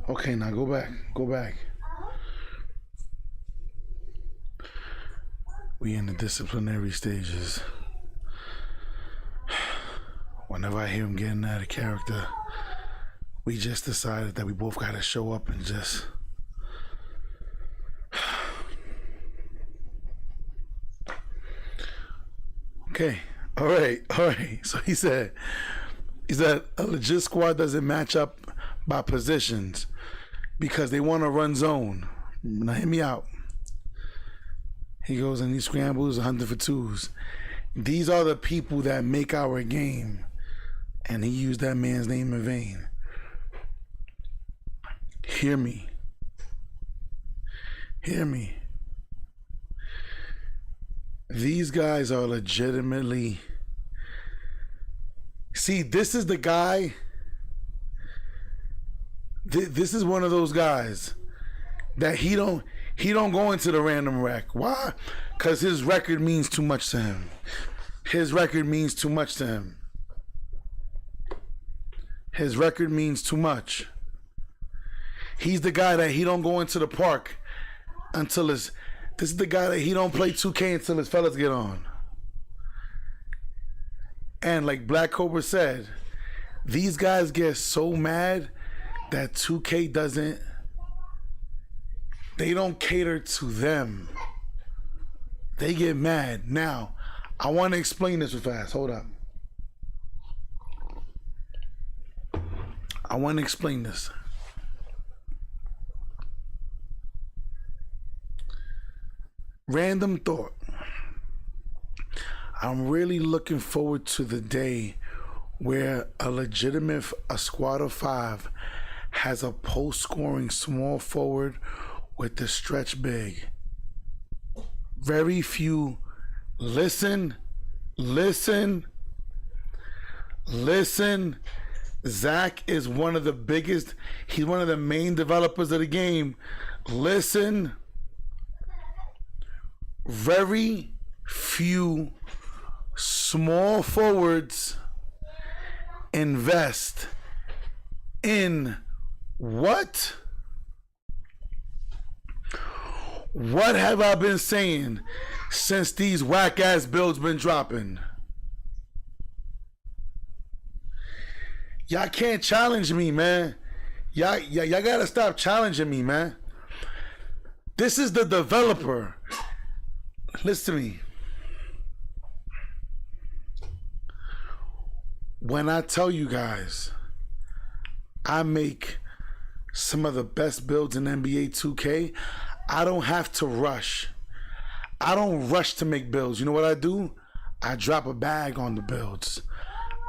Okay, now go back. We in the disciplinary stages. Whenever I hear him getting out of character, we just decided that we both gotta show up and just Okay. All right. So he said a legit squad doesn't match up by positions because they want to run zone. Now hear me out. He goes and he scrambles, hunting for twos. These are the people that make our game. And he used that man's name in vain. Hear me. Hear me. These guys are legitimately... See, this is the guy... This is one of those guys that he don't go into the random rec. Why? Because his record means too much to him. His record means too much to him. His record means too much. He's the guy that he don't go into the park until his... This is the guy that he don't play 2K until his fellas get on. And like Black Cobra said, these guys get so mad that 2K doesn't... They don't cater to them. They get mad. Now, I want to explain this real fast. Hold up. I want to explain this. Random thought. I'm really looking forward to the day where a squad of 5 has a post-scoring small forward with the stretch big. Very few. Listen. Zach is one of the biggest, he's one of the main developers of the game. Listen. Very few small forwards invest in what? What have I been saying since these whack-ass builds been dropping? Y'all can't challenge me, man. Y'all gotta stop challenging me, man. This is the developer. Listen to me. When I tell you guys, I make some of the best builds in NBA 2K, I don't have to rush. I don't rush to make builds. You know what I do? I drop a bag on the builds.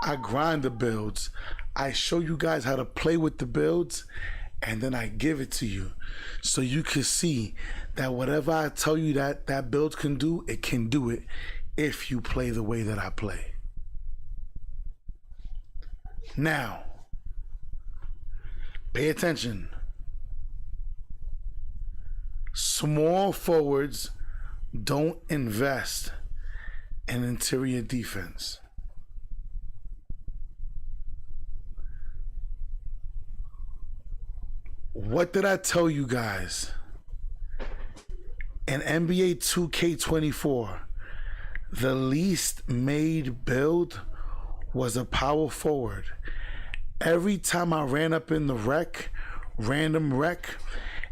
I grind the builds. I show you guys how to play with the builds, and then I give it to you so you can see that whatever I tell you that build can do, it can do it if you play the way that I play. Now, pay attention. Small forwards don't invest in interior defense. What did I tell you guys? In NBA 2K24, the least made build was a power forward. Every time I ran up in the random rec,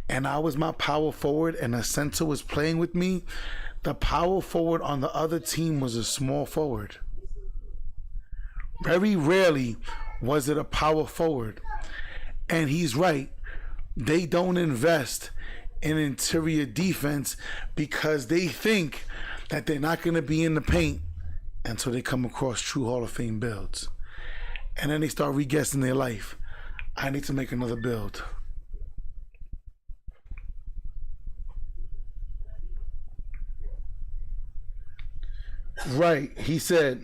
and I was my power forward and a center was playing with me, the power forward on the other team was a small forward. Very rarely was it a power forward. And he's right. They don't invest in interior defense because they think that they're not going to be in the paint until they come across true Hall of Fame builds. And then they start re-guessing their life. I need to make another build. Right, he said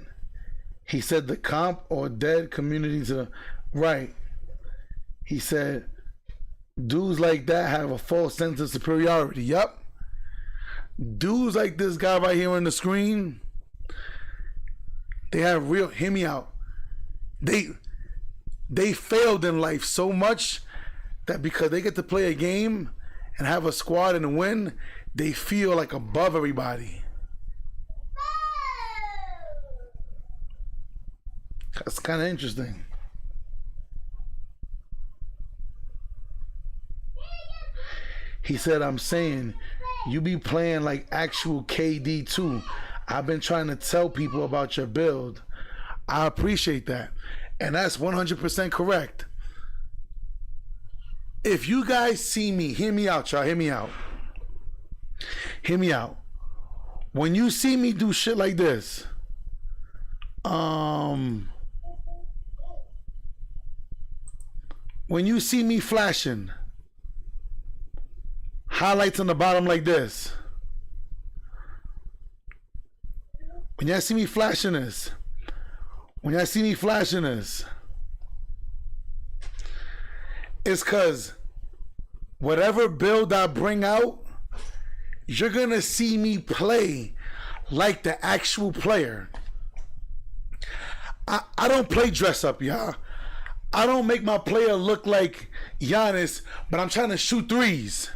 the comp or dead communities are right. He said dudes like that have a false sense of superiority. Yup. Dudes like this guy right here on the screen, they have real, hear me out. They failed in life so much that because they get to play a game and have a squad and win, they feel like above everybody. That's kind of interesting. He said, I'm saying you be playing like actual KD too. I've been trying to tell people about your build. I appreciate that. And that's 100% correct. If you guys see me, hear me out, y'all. Hear me out. Hear me out. When you see me do shit like this, when you see me flashing highlights on the bottom like this, when y'all see me flashing this, it's because whatever build I bring out, you're gonna see me play like the actual player. I don't play dress up, y'all. I don't make my player look like Giannis, but I'm trying to shoot threes.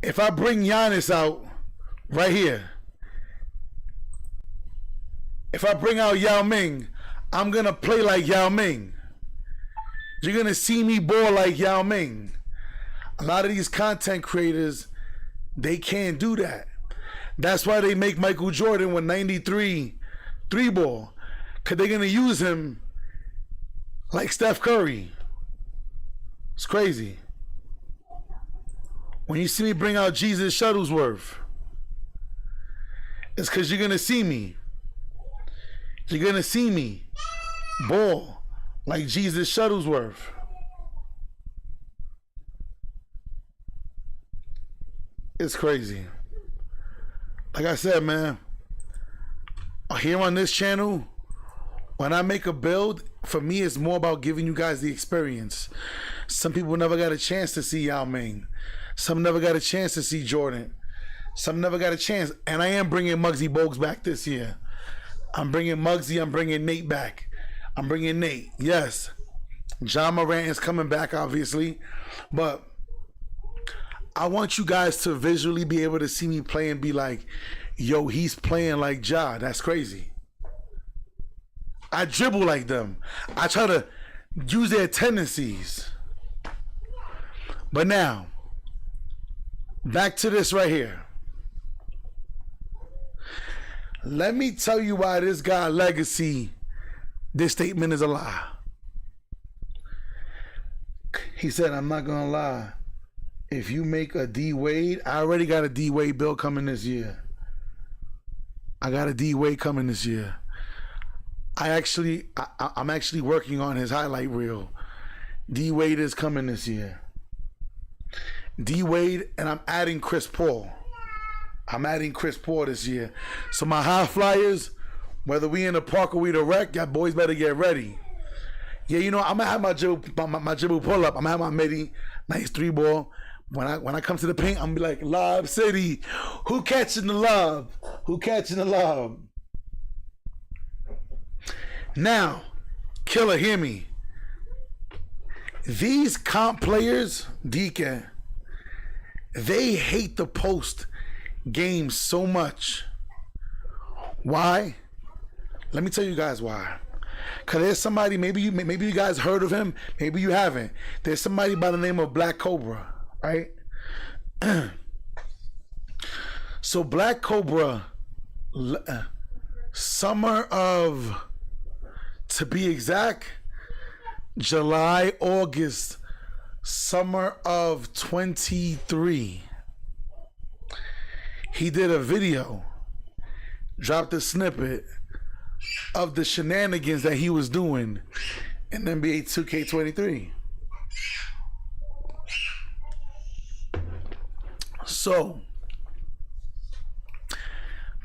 If I bring Giannis out right here, if I bring out Yao Ming, I'm gonna play like Yao Ming. You're gonna see me ball like Yao Ming. A lot of these content creators, they can't do that. That's why they make Michael Jordan with 93 3 ball, because they're gonna use him like Steph Curry. It's crazy. When you see me bring out Jesus Shuttlesworth, it's because you're gonna see me. You're gonna see me ball like Jesus Shuttlesworth. It's crazy. Like I said, man, here on this channel, when I make a build, for me, it's more about giving you guys the experience. Some people never got a chance to see Yao Ming. Some never got a chance to see Jordan. Some never got a chance. And I am bringing Muggsy Bogues back this year. I'm bringing Muggsy. I'm bringing Nate back. I'm bringing Nate. Yes. John Morant is coming back, obviously. But I want you guys to visually be able to see me play and be like, yo, he's playing like Ja. That's crazy. I dribble like them. I try to use their tendencies. But now, back to this right here. Let me tell you why this guy Legacy, this statement is a lie. He said, I'm not gonna lie. If you make a D Wade, I already got a D Wade bill coming this year. I got a D Wade coming this year. I'm actually working on his highlight reel. D Wade is coming this year. D Wade, and I'm adding Chris Paul. I'm adding Chris Paul this year. So my high flyers, whether we in the park or we the rec, y'all boys better get ready. Yeah, you know, I'm gonna have my dribble pull up. I'm gonna have my midi, nice 3 ball. When I come to the paint, I'm gonna be like, Lob City, who catching the lob? Who catching the lob? Now, Killer, hear me. These comp players, DK, they hate the post game so much. Why? Let me tell you guys why. Cause there's somebody, maybe you guys heard of him, maybe you haven't. There's somebody by the name of Black Cobra, right? So Black Cobra, summer of, to be exact, July, August, summer of 23, he did a video, dropped a snippet of the shenanigans that he was doing in NBA 2K23. So,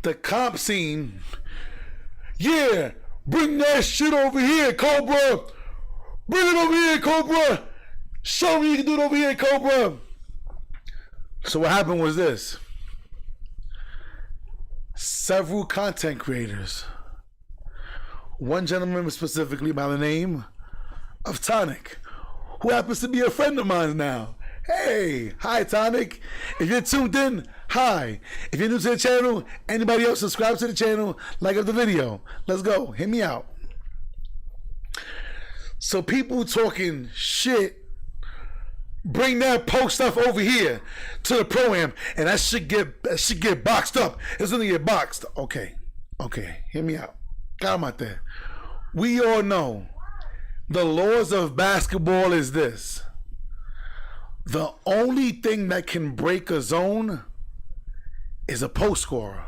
the comp scene, yeah, bring that shit over here, Cobra. Bring it over here, Cobra. Show me you can do it over here, Cobra. So what happened was this. Several content creators, one gentleman specifically by the name of Tonic, who happens to be a friend of mine now. Hey, hi Tonic. If you're tuned in, hi. If you're new to the channel, anybody else subscribe to the channel, like up the video. Let's go, hit me out. So people talking shit bring that post stuff over here to the pro-am, and that should get boxed up. It's gonna get boxed. Okay, hear me out. Got him out there. We all know the laws of basketball is this. The only thing that can break a zone is a post scorer.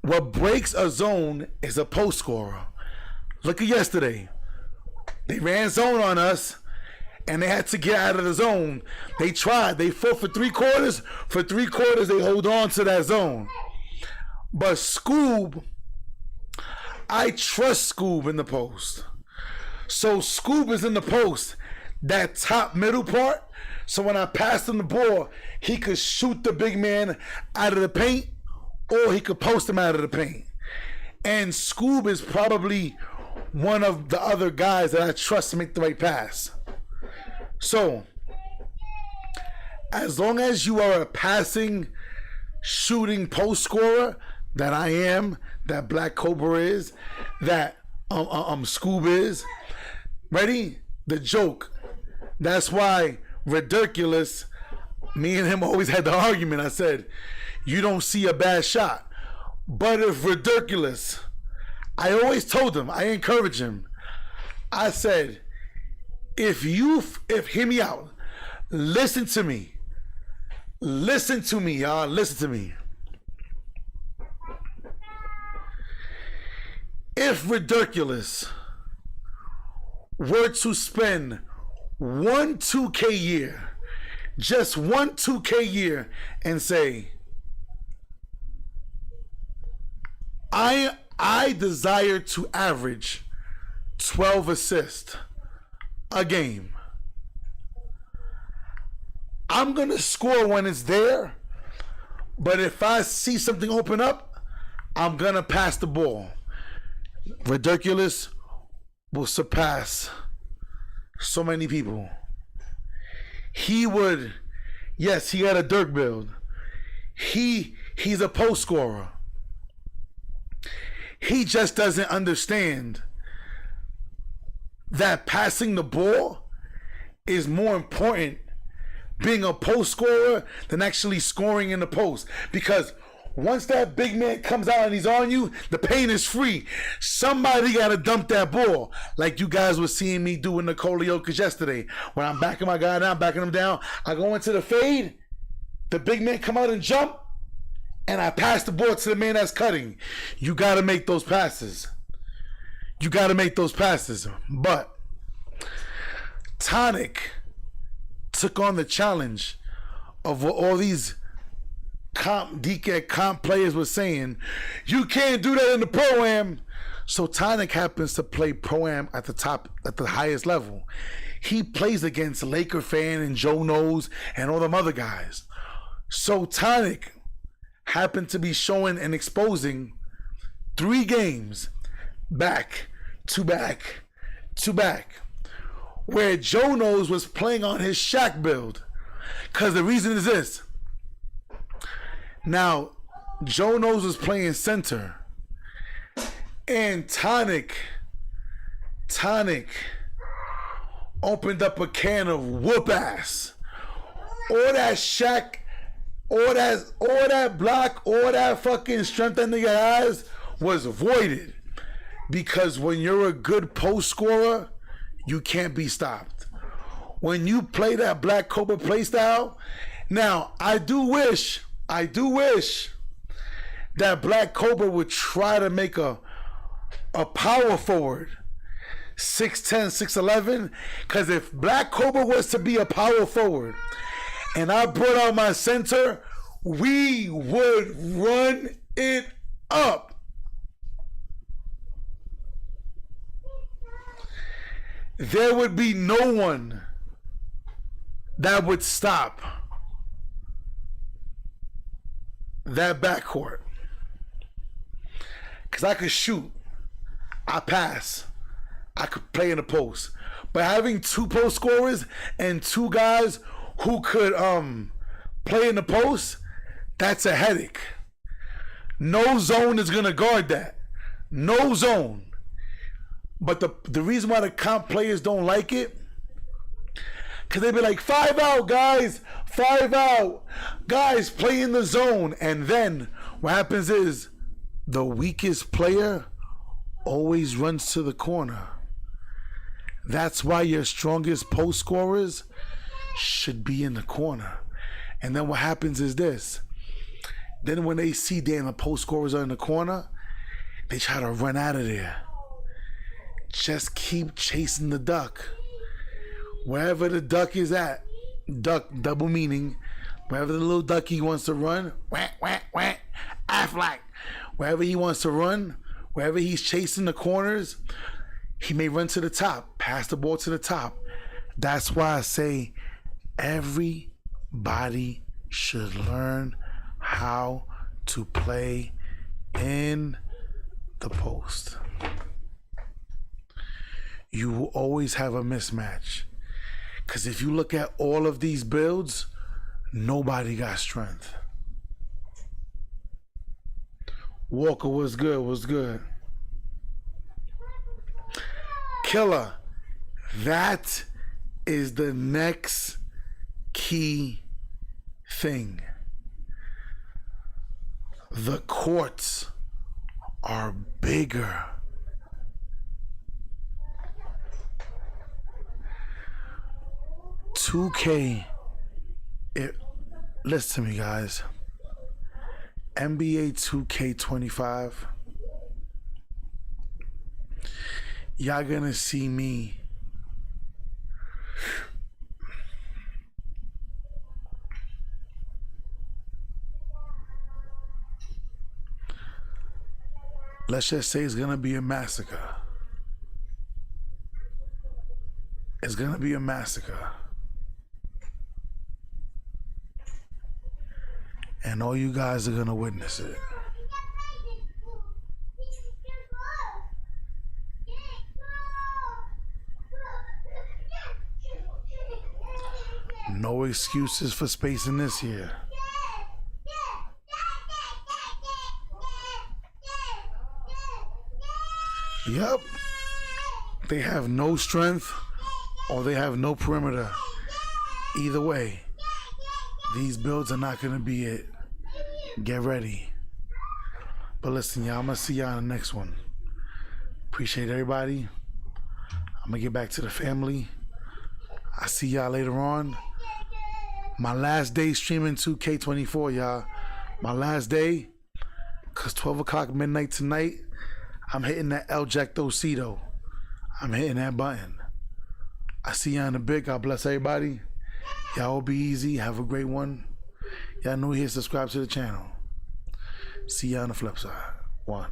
What breaks a zone is a post scorer. Look at yesterday. They ran zone on us, and they had to get out of the zone. They tried. They fought for 3 quarters. For 3 quarters, they hold on to that zone. But Scoob, I trust Scoob in the post. So Scoob is in the post, that top middle part. So when I passed him the ball, he could shoot the big man out of the paint, or he could post him out of the paint. And Scoob is probably one of the other guys that I trust to make the right pass. So, as long as you are a passing, shooting post scorer, that I am, that Black Cobra is, that Scoob is, ready? The joke. That's why Ridiculous, me and him always had the argument. I said, you don't see a bad shot. But if Ridiculous, I always told him, I encourage him. I said, if hear me out, listen to me, y'all, listen to me. If Ridiculous were to spend one 2K year, just one 2K year, and say, I desire to average 12 assists a game. I'm gonna score when it's there, but if I see something open up, I'm gonna pass the ball. Ridiculous will surpass so many people. He would, yes, he had a Dirk build. He's a post scorer. He just doesn't understand that passing the ball is more important, being a post scorer, than actually scoring in the post. Because once that big man comes out and he's on you, the paint is free. Somebody got to dump that ball, like you guys were seeing me do with Nikola Jokic yesterday. When I'm backing my guy down, backing him down, I go into the fade, the big man come out and jump, and I pass the ball to the man that's cutting. You got to make those passes. You got to make those passes. But Tonic took on the challenge of what all these DK comp players were saying. You can't do that in the Pro-Am. So Tonic happens to play Pro-Am at the top, at the highest level. He plays against Laker Fan and Joe Knows and all them other guys. So Tonic happened to be showing and exposing 3 games back to back to back, where Joe Knows was playing on his Shaq build. Because the reason is this. Now, Joe Knows was playing center, and Tonic opened up a can of whoop ass. All that Shaq, all that block, all that fucking strength that nigga has was voided. Because when you're a good post scorer, you can't be stopped. When you play that Black Cobra play style, now I do wish that Black Cobra would try to make a power forward 6'10", 6'11", because if Black Cobra was to be a power forward and I brought out my center, we would run it up. There would be no one that would stop that backcourt. Because I could shoot, I pass, I could play in the post. But having 2 post scorers and 2 guys who could play in the post, that's a headache. No zone is gonna guard that. No zone. But the reason why the comp players don't like it, Because they be like, 5 out, guys. 5 out. Guys, play in the zone. And then what happens is the weakest player always runs to the corner. That's why your strongest post scorers should be in the corner. And then what happens is this. Then when they see damn the post scorers are in the corner, they try to run out of there. Just keep chasing the duck. Wherever the duck is at, duck, double meaning, wherever the little ducky wants to run, whack, whack, whack, Aflac. Wherever he wants to run, wherever he's chasing the corners, he may run to the top, pass the ball to the top. That's why I say everybody should learn how to play in the post. You will always have a mismatch. Because if you look at all of these builds, nobody got strength. Walker, what's good? What's good? Killer, that is the next key thing. The courts are bigger. Listen to me, guys. NBA 2K25. Y'all gonna see me let's just say it's gonna be a massacre. It's gonna be a massacre. And all you guys are gonna witness it. No excuses for spacing this here. Yep. They have no strength or they have no perimeter. Either way, these builds are not gonna be it. Get ready. But listen, y'all, I'm gonna see y'all in the next one. Appreciate everybody. I'm gonna get back to the family. I see y'all later on. My last day streaming 2K24, y'all. My last day, cause 12 o'clock midnight tonight, I'm hitting that El Jactocito. I'm hitting that button. I see y'all in a bit. God bless everybody. Y'all will be easy. Have a great one. Y'all new here, subscribe to the channel. See y'all on the flip side. One.